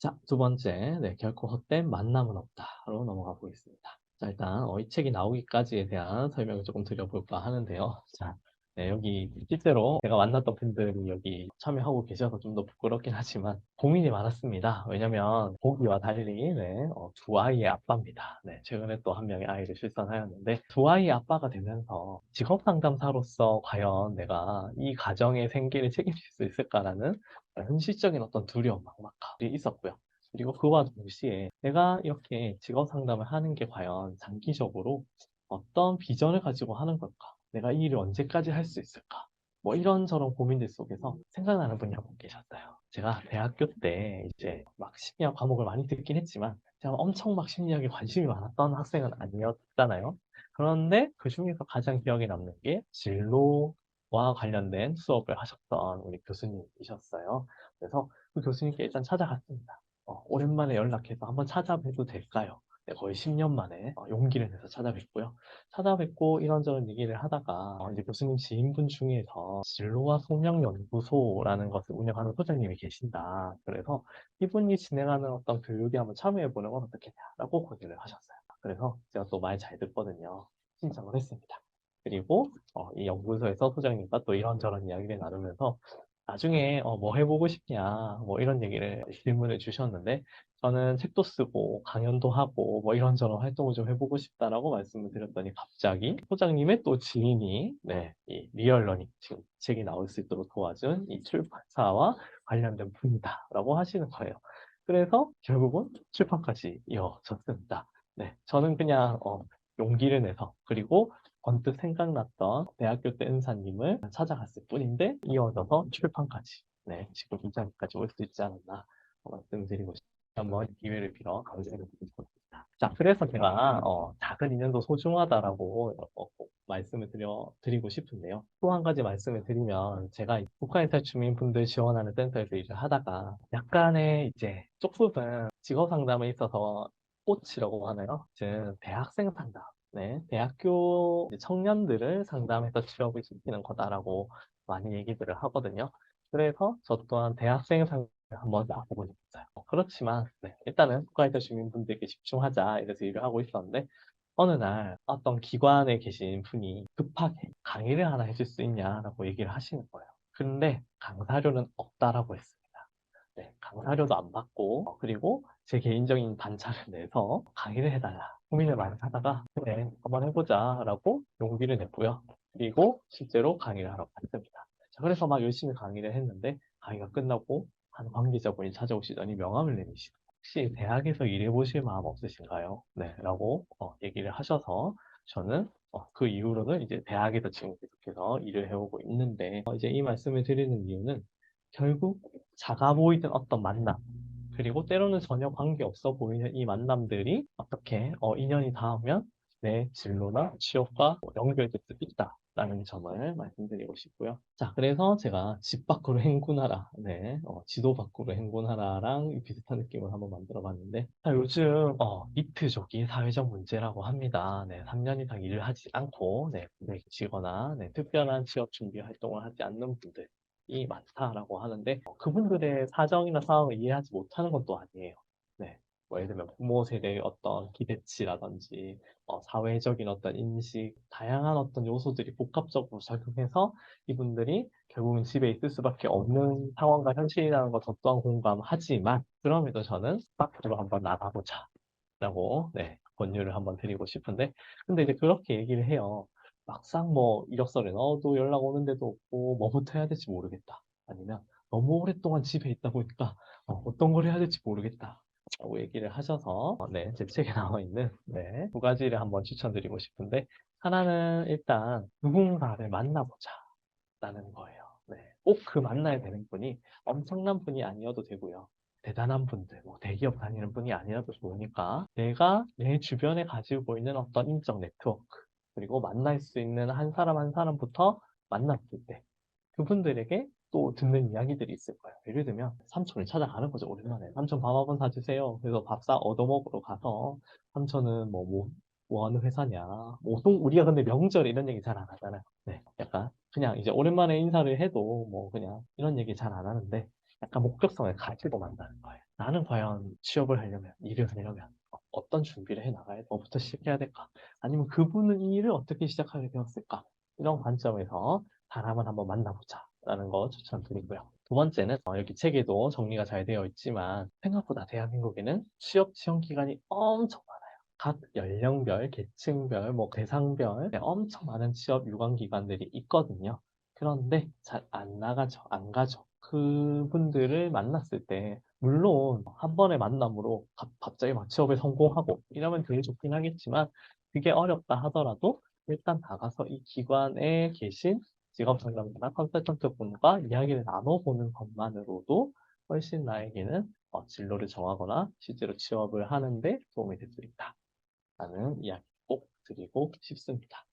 자, 두 번째, 결코 헛된 만남은 없다로 넘어가 보겠습니다. 자, 일단 이 책이 나오기까지에 대한 설명을 조금 드려볼까 하는데요. 자, 여기 실제로 제가 만났던 분들이 여기 참여하고 계셔서 좀 더 부끄럽긴 하지만 고민이 많았습니다. 왜냐면 보기와 달리 두 아이의 아빠입니다. 최근에 또 한 명의 아이를 출산하였는데 두 아이의 아빠가 되면서 직업 상담사로서 과연 내가 이 가정의 생계를 책임질 수 있을까라는 현실적인 어떤 두려움, 막막함이 있었고요. 그리고 그와 동시에 내가 이렇게 직업 상담을 하는 게 과연 장기적으로 어떤 비전을 가지고 하는 걸까? 내가 이 일을 언제까지 할 수 있을까? 뭐 이런저런 고민들 속에서 생각나는 분이 한 분 계셨어요. 제가 대학교 때 이제 막 심리학 과목을 많이 듣긴 했지만 제가 엄청 막 심리학에 관심이 많았던 학생은 아니었잖아요. 그런데 그 중에서 가장 기억에 남는 게 진로와 관련된 수업을 하셨던 우리 교수님이셨어요. 그래서 그 교수님께 일단 찾아갔습니다. 오랜만에 연락해서 한번 찾아뵈도 될까요? 네, 거의 10년 만에 용기를 내서 찾아뵙고요. 찾아뵙고 이런저런 얘기를 하다가 이제 교수님 지인분 중에서 진로와 숙명연구소라는 것을 운영하는 소장님이 계신다. 그래서 이분이 진행하는 어떤 교육에 한번 참여해보는 건 어떻겠냐라고 건의를 하셨어요. 그래서 제가 또 말 잘 듣거든요. 신청을 했습니다. 그리고 이 연구소에서 소장님과 또 이런저런 이야기를 나누면서 나중에 뭐 해보고 싶냐 뭐 이런 얘기를 질문을 주셨는데 저는 책도 쓰고 강연도 하고 뭐 이런저런 활동을 좀 해보고 싶다라고 말씀을 드렸더니 갑자기 소장님의 또 지인이 이 리얼러닝 지금 책이 나올 수 있도록 도와준 이 출판사와 관련된 분이다라고 하시는 거예요. 그래서 결국은 출판까지 이어졌습니다. 저는 그냥 용기를 내서 그리고 언뜻 생각났던 대학교 때 은사님을 찾아갔을 뿐인데 이어져서 출판까지 지금 이 자리까지 올 수 있지 않았나 말씀드리고 싶습니다. 한번 기회를 빌어 감사를 드리고 싶습니다. 자, 그래서 제가 작은 인연도 소중하다라고 꼭 말씀을 드리고 싶은데요. 또 한 가지 말씀을 드리면 제가 북한인 탈주민분들 지원하는 센터에서 일을 하다가 약간의 이제 쪽부분 직업 상담에 있어서 꽃이라고 하나요? 즉 대학생 상담. 대학교 청년들을 상담해서 취업을 시키는 거다라고 많이 얘기들을 하거든요. 그래서 저 또한 대학생 상담을 한번 나보고 싶어요. 그렇지만 일단은 국가에서 주민분들께 집중하자 이래서 일을 하고 있었는데 어느 날 어떤 기관에 계신 분이 급하게 강의를 하나 해줄 수 있냐라고 얘기를 하시는 거예요. 근데 강사료는 없다라고 했습니다. 강사료도 안 받고 그리고 제 개인적인 반차를 내서 강의를 해달라 고민을 많이 하다가 그래 한번 해보자라고 용기를 냈고요. 그리고 실제로 강의를 하러 갔습니다. 자, 그래서 막 열심히 강의를 했는데 강의가 끝나고 한 관계자분이 찾아오시더니 명함을 내미시고 혹시 대학에서 일해보실 마음 없으신가요? 라고 얘기를 하셔서 저는 그 이후로는 이제 대학에서 지금 계속해서 일을 해오고 있는데 이제 이 말씀을 드리는 이유는 결국 작아 보이던 어떤 만남, 그리고 때로는 전혀 관계없어 보이는 이 만남들이 어떻게 인연이 닿으면 내 진로나 취업과 연결될 수 있다라는 점을 말씀드리고 싶고요. 자, 그래서 제가 집 밖으로 행군하라, 지도 밖으로 행군하라랑 비슷한 느낌을 한번 만들어 봤는데, 자, 요즘 니트족이 사회적 문제라고 합니다. 3년 이상 일을 하지 않고, 군대에 계시거나, 특별한 취업 준비 활동을 하지 않는 분들, 이 많다라고 하는데 그분들의 사정이나 상황을 이해하지 못하는 건 또 아니에요. 뭐 예를 들면 부모 세대의 어떤 기대치라든지 사회적인 어떤 인식, 다양한 어떤 요소들이 복합적으로 작용해서 이분들이 결국은 집에 있을 수밖에 없는 상황과 현실이라는 걸 저 또한 공감하지만 그럼에도 저는 밖으로 한번 나가보자 라고 권유를 한번 드리고 싶은데 근데 이제 그렇게 얘기를 해요. 막상 뭐 이력서를 넣어도 연락 오는데도 없고 뭐부터 해야 될지 모르겠다. 아니면 너무 오랫동안 집에 있다 보니까 어떤 걸 해야 될지 모르겠다. 라고 얘기를 하셔서 제 책에 나와 있는 두 가지를 한번 추천드리고 싶은데 하나는 일단 누군가를 만나보자 라는 거예요. 꼭 그 만나야 되는 분이 엄청난 분이 아니어도 되고요. 대단한 분들, 뭐 대기업 다니는 분이 아니라도 좋으니까 내가 내 주변에 가지고 있는 어떤 인적 네트워크, 그리고 만날 수 있는 한 사람 한 사람부터 만났을 때 그분들에게 또 듣는 이야기들이 있을 거예요. 예를 들면 삼촌을 찾아가는 거죠. 오랜만에 삼촌 밥 한번 사주세요. 그래서 밥상 얻어먹으러 가서 삼촌은 뭐 하는 회사냐. 보통 우리가 근데 명절 이런 얘기 잘 안 하잖아요. 약간 그냥 이제 오랜만에 인사를 해도 뭐 그냥 이런 얘기 잘 안 하는데 약간 목적성을 가지고 만나는 거예요. 나는 과연 취업을 하려면, 일을 하려면 어떤 준비를 해 나가야 돼? 뭐부터 시작해야 될까? 아니면 그분은 이 일을 어떻게 시작하게 되었을까? 이런 관점에서 사람을 한번 만나보자 라는 거 추천드리고요. 두 번째는 여기 책에도 정리가 잘 되어 있지만 생각보다 대한민국에는 취업 지원 기관이 엄청 많아요. 각 연령별, 계층별, 뭐 대상별 엄청 많은 취업 유관 기관들이 있거든요. 그런데 잘 안 나가죠. 안 가죠. 그분들을 만났을 때 물론 한 번의 만남으로 갑자기 막 취업에 성공하고 이러면 되게 좋긴 하겠지만 그게 어렵다 하더라도 일단 나가서 이 기관에 계신 직업 상담사나 컨설턴트 분과 이야기를 나눠보는 것만으로도 훨씬 나에게는 진로를 정하거나 실제로 취업을 하는데 도움이 될 수 있다라는 이야기 꼭 드리고 싶습니다.